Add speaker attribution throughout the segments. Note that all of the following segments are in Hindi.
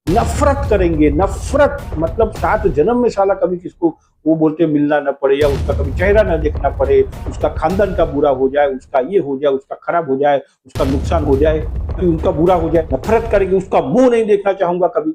Speaker 1: नफरत करेंगे। नफरत मतलब 7 जन्म में साला कभी किसको वो बोलते मिलना ना पड़े, या उसका कभी चेहरा ना देखना पड़े, उसका खानदान का बुरा हो जाए, उसका ये हो जाए, उसका खराब हो जाए, उसका नुकसान हो जाए, उनका बुरा हो जाए, नफरत करेंगे। उसका मुंह नहीं देखना चाहूंगा कभी,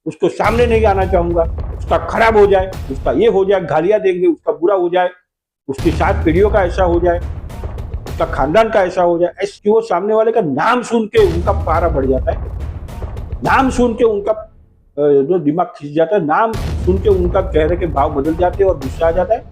Speaker 1: उसको सामने नहीं आना चाहूंगा, उसका खराब हो जाए, उसका ये हो जाए, गालियां देंगे, उसका बुरा हो जाए, उसकी 7 पीढ़ियों का ऐसा हो जाए, उसका खानदान का ऐसा हो जाए। ऐसे वो सामने वाले का नाम सुन के उनका पारा बढ़ जाता है, नाम सुन के उनका जो दिमाग खिंच जाता है, नाम सुन के उनका चेहरे के भाव बदल जाते हैं और गुस्सा आ जाता है,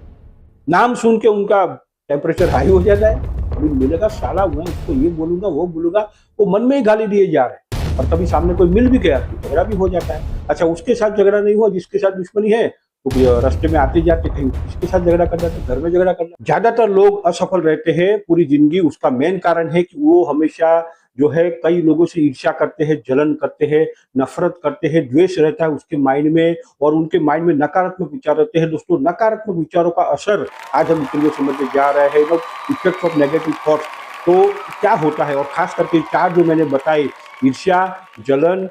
Speaker 1: नाम सुन के उनका टेम्परेचर हाई हो जाता है। कभी मिलेगा साला, मैं उसको ये बोलूंगा वो बोलूंगा, वो मन में ही गाली दिए जा रहे हैं। और कभी सामने कोई मिल भी गया तो झगड़ा भी हो जाता है। अच्छा, उसके साथ झगड़ा नहीं हुआ जिसके साथ दुश्मनी है, तो रास्ते में आते जाते कहीं इसके साथ झगड़ा कर जाते, घर में झगड़ा कर जाते। ज्यादातर लोग असफल रहते हैं पूरी जिंदगी। उसका मेन कारण है कि वो हमेशा जो है कई लोगों से ईर्ष्या करते हैं, जलन करते हैं, नफरत करते हैं, द्वेष रहता है उसके माइंड में, और उनके माइंड में नकारात्मक विचार रहते हैं। दोस्तों, नकारात्मक विचारों का असर आज हम इसके लिए समझने जा रहे हैं, इफेक्ट ऑफ नेगेटिव थॉट्स। तो क्या होता है, और खास करके 4 जो मैंने बताए, ईर्ष्या, जलन,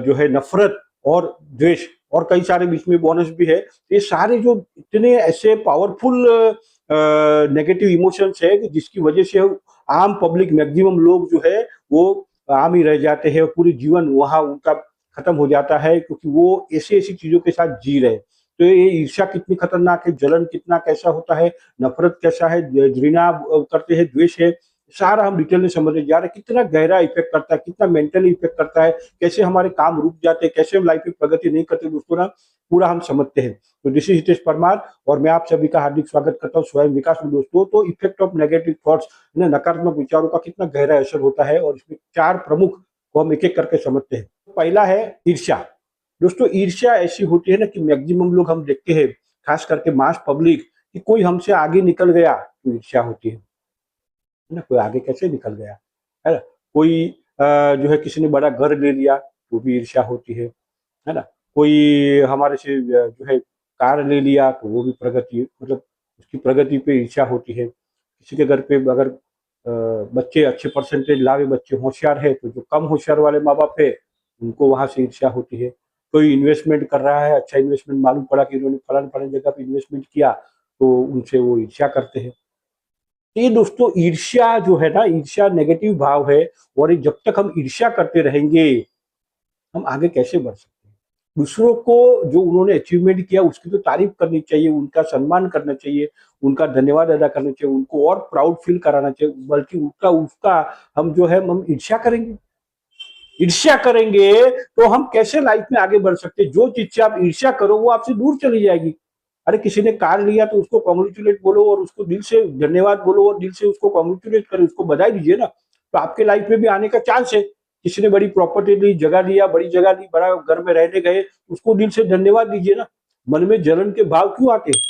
Speaker 1: जो है नफरत और द्वेष, और कई सारे बीच में बोनस भी है। ये सारे जो इतने ऐसे पावरफुल नेगेटिव इमोशंस है कि जिसकी वजह से आम पब्लिक मैक्सिमम लोग जो है वो आम ही रह जाते हैं, पूरी जीवन वहां उनका खत्म हो जाता है, क्योंकि वो ऐसी ऐसी चीजों के साथ जी रहे हैं। तो ये ईर्ष्या कितनी खतरनाक है, जलन कितना कैसा होता है, नफरत कैसा है, घृणा करते हैं, द्वेष है, सारा हम डिटेल में समझने जा रहे हैं। कितना गहरा इफेक्ट करता है, कितना मेंटली इफेक्ट करता है, कैसे हमारे काम रुक जाते हैं, कैसे हम लाइफ में प्रगति नहीं करते, दोस्तों ना पूरा हम समझते हैं। तो दिस इज हितेश परमार, और मैं आप सभी का हार्दिक स्वागत करता हूँ स्वयं विकास में। दोस्तों, तो इफेक्ट ऑफ नेगेटिव थॉट्स, नकारात्मक विचारों का कितना गहरा असर होता है, और इसमें 4 प्रमुख को हम एक एक करके समझते हैं। पहला है ईर्ष्या। दोस्तों, ईर्ष्या ऐसी होती है ना कि मैक्सिमम लोग हम देखते हैं, खास करके मास पब्लिक, कि कोई हमसे आगे निकल गया तो ईर्ष्या होती है ना, कोई आगे कैसे निकल गया, है ना। कोई जो है किसी ने बड़ा घर ले लिया तो भी ईर्ष्या होती है ना। कोई हमारे से जो है कार ले लिया तो वो भी प्रगति, मतलब उसकी प्रगति पे ईर्ष्या होती है। किसी के घर पे अगर बच्चे अच्छे परसेंटेज लावे, बच्चे होशियार है, तो जो कम होशियार वाले माँ बाप है उनको वहां से ईर्ष्या होती है। कोई इन्वेस्टमेंट कर रहा है, अच्छा इन्वेस्टमेंट मालूम पड़ा कि इन्होंने फलान फलान जगह पे इन्वेस्टमेंट किया, तो उनसे वो ईर्ष्या करते हैं। ये दोस्तों ईर्ष्या जो है ना, ईर्ष्या नेगेटिव भाव है, और ये जब तक हम ईर्ष्या करते रहेंगे हम आगे कैसे बढ़ सकते हैं। दूसरों को जो उन्होंने अचीवमेंट किया उसकी तो तारीफ करनी चाहिए, उनका सम्मान करना चाहिए, उनका धन्यवाद अदा करना चाहिए, उनको और प्राउड फील कराना चाहिए, बल्कि उसका उसका हम जो है हम ईर्ष्या करेंगे। ईर्ष्या करेंगे तो हम कैसे लाइफ में आगे बढ़ सकते हैं। जो चीज से आप ईर्ष्या करो वो आपसे दूर चली जाएगी। अरे, किसी ने कार लिया तो उसको कॉन्ग्रेचुलेट बोलो, और उसको दिल से धन्यवाद बोलो, और दिल से उसको कॉन्ग्रेचुलेट करो, उसको बधाई दीजिए ना, तो आपके लाइफ में भी आने का चांस है। किसी ने बड़ी प्रॉपर्टी ली, जगह लिया, बड़ी जगह ली, बड़ा घर में रहने गए, उसको दिल से धन्यवाद दीजिए ना। मन में जलन के भाव क्यों आते हैं?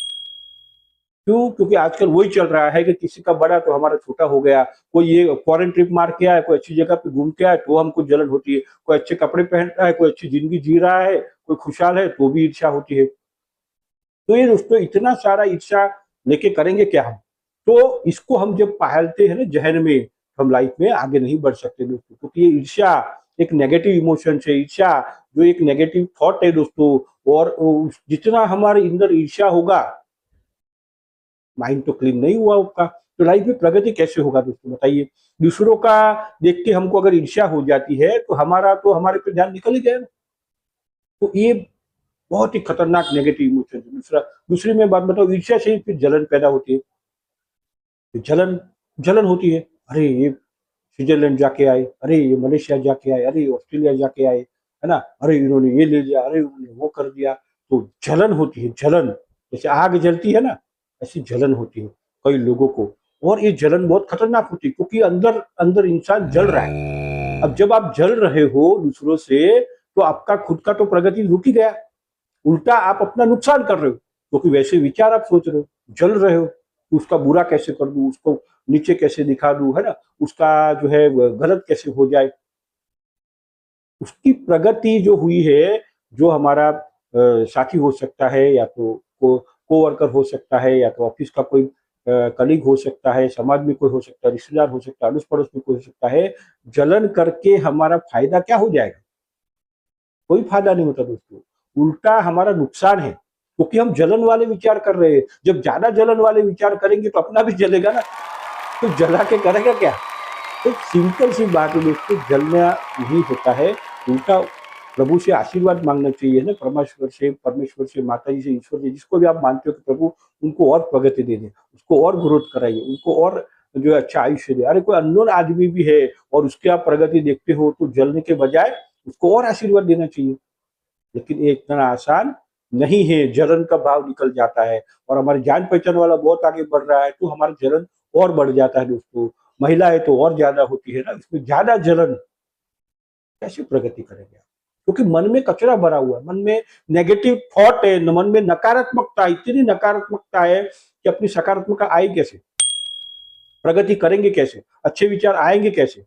Speaker 1: क्यों? क्योंकि आजकल वही चल रहा है कि किसी का बड़ा तो हमारा छोटा हो गया। कोई ये फॉरेन ट्रिप मार के आया, कोई अच्छी जगह पे घूम के आया तो हमको जलन होती है। कोई अच्छे कपड़े पहन रहा है, कोई अच्छी जिंदगी जी रहा है, कोई खुशहाल है, तो भी ईर्ष्या होती है। तो ये दोस्तों इतना सारा ईर्ष्या लेके करेंगे क्या हम? तो इसको हम जब पालते हैं ना जहन में, हम लाइफ में आगे नहीं बढ़ सकते दोस्तों, क्योंकि ये ईर्ष्या एक नेगेटिव इमोशन है। ईर्ष्या जो एक नेगेटिव थॉट है दोस्तों, और जितना हमारे अंदर ईर्ष्या होगा, माइंड तो क्लीन नहीं हुआ उसका, तो लाइफ में प्रगति कैसे होगा दोस्तों, बताइए। दूसरों का देख के हमको अगर ईर्ष्या हो जाती है तो हमारा तो हमारे पे ध्यान निकल ही जाएगा। तो ये बहुत ही खतरनाक नेगेटिव इमोशन है। दूसरी मैं बात बताऊं, ईर्ष्या से ही फिर जलन पैदा होती है। जलन जलन होती है। अरे, ये स्विट्जरलैंड जाके आए, अरे ये मलेशिया जाके आए, अरे ऑस्ट्रेलिया जाके आए, है ना, अरे इन्होंने ये ले लिया, अरे उन्होंने वो कर दिया। तो जलन होती है, जलन। जैसे आग जलती है ना, ऐसी जलन होती है कई लोगों को। और ये जलन बहुत खतरनाक होती है, क्योंकि अंदर अंदर इंसान जल रहा है। अब जब आप जल रहे हो दूसरों से, तो आपका खुद का तो प्रगति रुक ही गया, उल्टा आप अपना नुकसान कर रहे हो, क्योंकि वैसे विचार आप सोच रहे हो, जल रहे हो कि उसका बुरा कैसे कर दूं, उसको नीचे कैसे दिखा दूं, है ना, उसका जो है गलत कैसे हो जाए। उसकी प्रगति जो हुई है, जो हमारा साथी हो सकता है, या तो कोवर्कर हो सकता है, या तो ऑफिस का कोई कलीग हो सकता है, समाज में कोई हो सकता है, रिश्तेदार हो सकता है, अड़ोस पड़ोस में कोई हो सकता है, जलन करके हमारा फायदा क्या हो जाएगा? कोई फायदा नहीं होता दोस्तों, उल्टा हमारा नुकसान है, क्योंकि हम जलन वाले विचार कर रहे हैं। जब ज्यादा जलन वाले विचार करेंगे तो अपना भी जलेगा ना, तो जला के करेगा क्या? तो सिंपल सी बात है दोस्तों, जलना नहीं होता है, उल्टा प्रभु से आशीर्वाद मांगना चाहिए ना, परमेश्वर से, माता जी से, ईश्वर से, जिसको भी आप मानते हो कि प्रभु उनको और प्रगति दे दे, उसको और ग्रोथ कराइए, उनको और जो है अच्छा आयुष्य दे। अरे कोई अननोन आदमी भी है और उसकी आप प्रगति देखते हो तो जलने के बजाय उसको और आशीर्वाद देना चाहिए। लेकिन ये इतना आसान नहीं है, जलन का भाव निकल जाता है और हमारी जान पहचान वाला बहुत आगे बढ़ रहा है तो हमारा जलन और बढ़ जाता है दोस्तों। महिलाएं तो और ज्यादा होती है ना, इसमें ज्यादा जलन, कैसे प्रगति करेंगे आप? क्योंकि मन में कचरा भरा हुआ है, मन में नेगेटिव थॉट है, मन में नकारात्मकता, इतनी नकारात्मकता है कि अपनी सकारात्मकता आए कैसे, प्रगति करेंगे कैसे, अच्छे विचार आएंगे कैसे?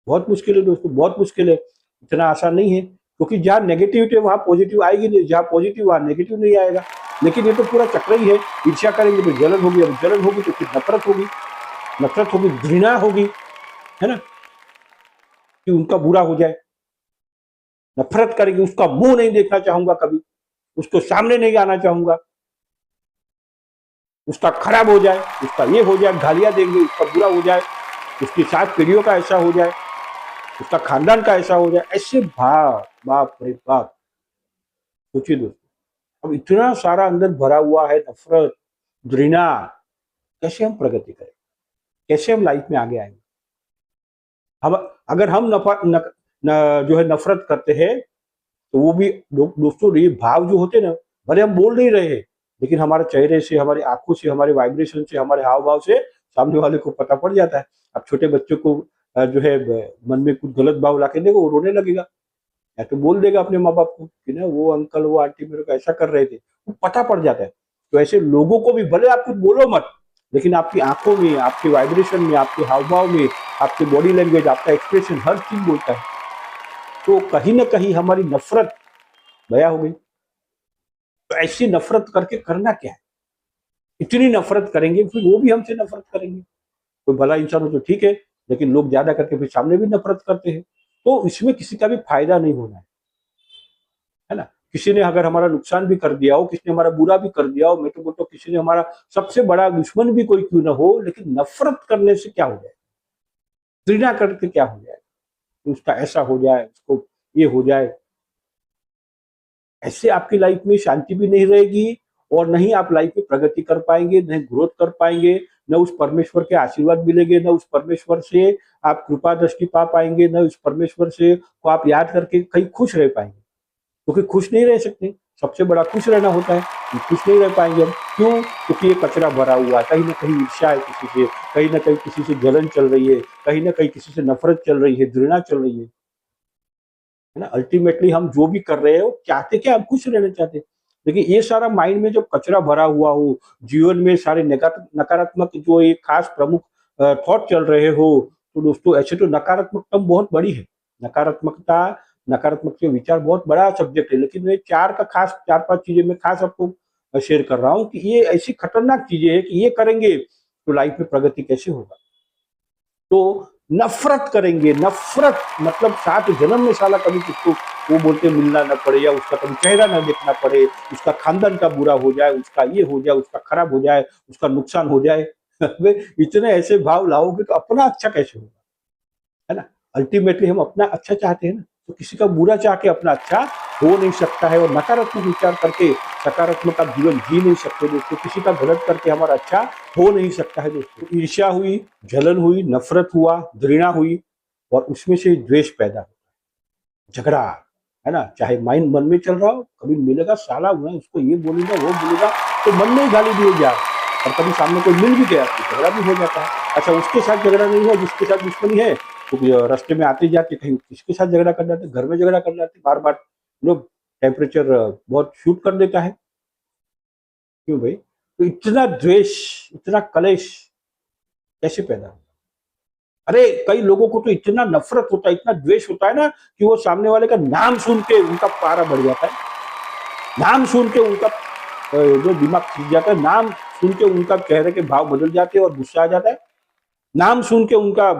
Speaker 1: बहुत मुश्किल है दोस्तों, बहुत मुश्किल है, इतना आसान नहीं है। क्योंकि जहाँ नेगेटिविटी है वहां पॉजिटिव आएगी नहीं, जहाँ पॉजिटिव वहां नेगेटिव नहीं आएगा। लेकिन ये तो पूरा चक्र ही है, ईर्ष्या करेंगे तो जलन होगी, अब जलन होगी तो फिर नफरत होगी, नफरत होगी, घृणा होगी, है ना, कि उनका बुरा हो जाए। नफरत करेंगे, उसका मुंह नहीं देखना चाहूंगा कभी, उसको सामने नहीं आना चाहूंगा, उसका खराब हो जाए, उसका ये हो जाए, गालियां देंगे, उसका बुरा हो जाए, उसकी 7 पीढ़ियों का ऐसा हो जाए, उसका खानदान का ऐसा हो जाए, ऐसे भाव, बाप रे बाप। सोचिए दोस्तों, अब इतना सारा अंदर भरा हुआ है नफरत, घृणा, कैसे हम प्रगति करें, कैसे हम लाइफ में आगे आएंगे? हम अगर हम जो है नफरत करते हैं तो वो भी दोस्तों, ये भाव जो होते हैं ना, भले हम बोल नहीं रहे हैं लेकिन हमारे चेहरे से, हमारी आंखों से, हमारे वाइब्रेशन से, हमारे हाव भाव से सामने वाले को पता पड़ जाता है। अब छोटे बच्चों को जो है मन में कुछ गलत भाव लाके देखो, वो रोने लगेगा या तो बोल देगा अपने माँ बाप को कि ना वो अंकल, वो आंटी मेरे को ऐसा कर रहे थे, वो पता पड़ जाता है। तो ऐसे लोगों को भी भले आप कुछ बोलो मत, लेकिन आपकी आंखों में, आपके वाइब्रेशन में, आपके हाव भाव में, आपके बॉडी लैंग्वेज, आपका एक्सप्रेशन, हर चीज बोलता है। तो कहीं ना कहीं हमारी नफरत बया हो गई। तो ऐसी नफरत करके करना क्या है? इतनी नफरत करेंगे फिर वो भी हमसे नफरत करेंगे। कोई भला इंसान हो तो ठीक है, लेकिन लोग ज्यादा करके फिर सामने भी नफरत करते हैं। तो इसमें किसी का भी फायदा नहीं होना है ना। किसी ने अगर हमारा नुकसान भी कर दिया हो, किसी ने हमारा बुरा भी कर दिया हो, मैं तो बोलता हूँ किसी ने हमारा सबसे बड़ा दुश्मन भी कोई क्यों ना हो, लेकिन नफरत करने से क्या हो जाए, घृणा करके क्या हो जाए, उसका ऐसा हो जाए, उसको ये हो जाए, ऐसे आपकी लाइफ में शांति भी नहीं रहेगी और नहीं आप लाइफ में प्रगति कर पाएंगे, नहीं ग्रोथ कर पाएंगे, न उस परमेश्वर के आशीर्वाद मिलेंगे, न उस परमेश्वर से आप कृपा दृष्टि पा पाएंगे, न उस परमेश्वर से को आप याद करके कहीं खुश रह पाएंगे। क्योंकि खुश नहीं रह सकते, सबसे बड़ा खुश रहना होता है, खुश नहीं रह पाएंगे हम। क्यों? क्योंकि ये कचरा भरा हुआ है, कहीं ना कहीं ईर्ष्या है किसी से, कहीं ना कहीं किसी से जलन चल रही है, कहीं ना कहीं किसी से नफरत चल रही है, घृणा चल रही है ना। अल्टीमेटली हम जो भी कर रहे हैं वो चाहते क्या, हम खुश रहना चाहते हैं। लेकिन ये सारा माइंड में जब कचरा भरा हुआ हो, जीवन में सारे नकारात्मक जो एक खास प्रमुख थॉट चल रहे हो, तो दोस्तों ऐसे तो नकारात्मकता बहुत बड़ी है। नकारात्मकता, नकारात्मक के विचार बहुत बड़ा सब्जेक्ट है, लेकिन मैं चार पांच चीजें मैं खास आपको शेयर कर रहा हूँ कि ये ऐसी खतरनाक चीजें है कि ये करेंगे तो लाइफ में प्रगति कैसे होगा। तो नफरत करेंगे, नफरत मतलब 7 जन्म में साला कभी किसको वो बोलते मिलना न पड़े, या उसका कभी चेहरा न देखना पड़े, उसका खानदान का बुरा हो जाए, उसका ये हो जाए, उसका खराब हो जाए, उसका नुकसान हो जाए। इतने ऐसे भाव लाओगे तो अपना अच्छा कैसे होगा, है ना। अल्टीमेटली हम अपना अच्छा चाहते हैं ना, तो किसी का बुरा चाह के अपना अच्छा हो नहीं सकता है। और नकारात्मक विचार करके सकारात्मक आप जीवन जी नहीं सकते दोस्तों। किसी का गलत करके हमारा अच्छा हो नहीं सकता है दोस्तों। ईर्ष्या हुई, जलन हुई, नफरत हुआ, घृणा हुई, और उसमें से द्वेष पैदा हुआ, झगड़ा, है ना। चाहे माइंड मन में चल रहा हो, कभी मिलेगा साला हुआ उसको ये बोलेगा वो बोलेगा, तो मन में ही गाली दिए जा रहे, और कभी सामने कोई मिल भी गया तो झगड़ा भी हो जाता है। अच्छा, उसके साथ झगड़ा नहीं हुआ जिसके साथ दुश्मनी है, तो रास्ते में आते जाते कहीं किसके साथ झगड़ा कर जाते, घर में झगड़ा कर जाते, बार बार लोग, टेम्परेचर बहुत शूट कर देता है। क्यों भाई? तो इतना द्वेष, इतना कलेश कैसे पैदा हो? अरे कई लोगों को तो इतना नफरत होता है, इतना द्वेष होता है ना, कि वो सामने वाले का नाम सुन के उनका पारा बढ़ जाता है। नाम सुन के उनका जो दिमाग खींच जाता है, नाम सुन के उनका चेहरे के भाव बदल जाते हैं और गुस्सा आ जाता है। नाम सुन के उनका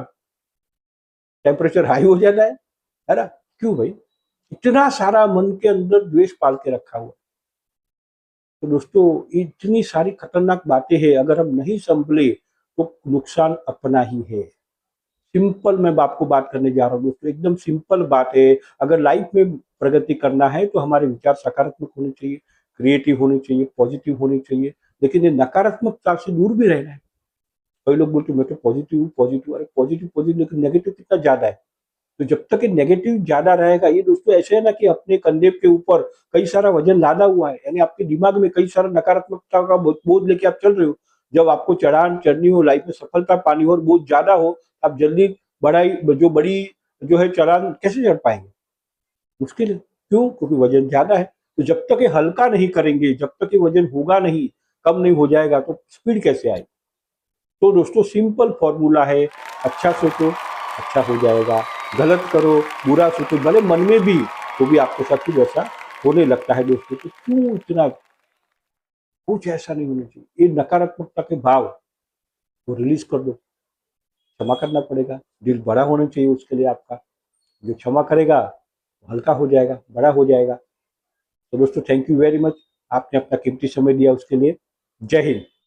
Speaker 1: टेम्परेचर हाई हो जाता है ना। क्यों भाई? इतना सारा मन के अंदर द्वेष पाल के रखा हुआ। तो दोस्तों इतनी सारी खतरनाक बातें हैं, अगर हम नहीं संभले तो नुकसान अपना ही है। सिंपल मैं आपको बात करने जा रहा हूँ दोस्तों, एकदम सिंपल बात है। अगर लाइफ में प्रगति करना है तो हमारे विचार सकारात्मक होने चाहिए, क्रिएटिव होने चाहिए, पॉजिटिव होने चाहिए, लेकिन ये नकारात्मकता से दूर भी रहना है। कई लोग बोलते हैं मैं तो पॉजिटिव हूँ, पॉजिटिव, अरे पॉजिटिव पॉजिटिव, लेकिन नेगेटिव कितना ज्यादा है। तो जब तक ये नेगेटिव ज्यादा रहेगा, ये दोस्तों ऐसे है ना कि अपने कंधे के ऊपर कई सारा वजन लादा हुआ है, यानी आपके दिमाग में कई सारा नकारात्मकता का बोझ लेके आप चल रहे हो। जब आपको चढ़ान चढ़नी हो, लाइफ में सफलता पानी हो और बोझ ज्यादा हो, आप जल्दी बड़ाई जो बड़ी जो है चढ़ान कैसे चढ़ पाएंगे? मुश्किल है। क्यों? क्योंकि वजन ज्यादा है। तो जब तक ये हल्का नहीं करेंगे, जब तक ये वजन होगा नहीं, कम नहीं हो जाएगा, तो स्पीड कैसे आएगी? तो दोस्तों सिंपल फॉर्मूला है, अच्छा सोचो अच्छा हो जाएगा, गलत करो बुरा सोचो भले मन में भी, तो भी आपके साथ कुछ ऐसा होने लगता है दोस्तों। तो क्यों इतना, कुछ ऐसा नहीं होना चाहिए। ये नकारात्मकता के भाव वो रिलीज कर दो, क्षमा करना पड़ेगा, दिल बड़ा होना चाहिए उसके लिए आपका। जो क्षमा करेगा हल्का हो जाएगा, बड़ा हो जाएगा। तो दोस्तों थैंक यू वेरी मच, आपने अपना कीमती समय दिया उसके लिए। जय हिंद।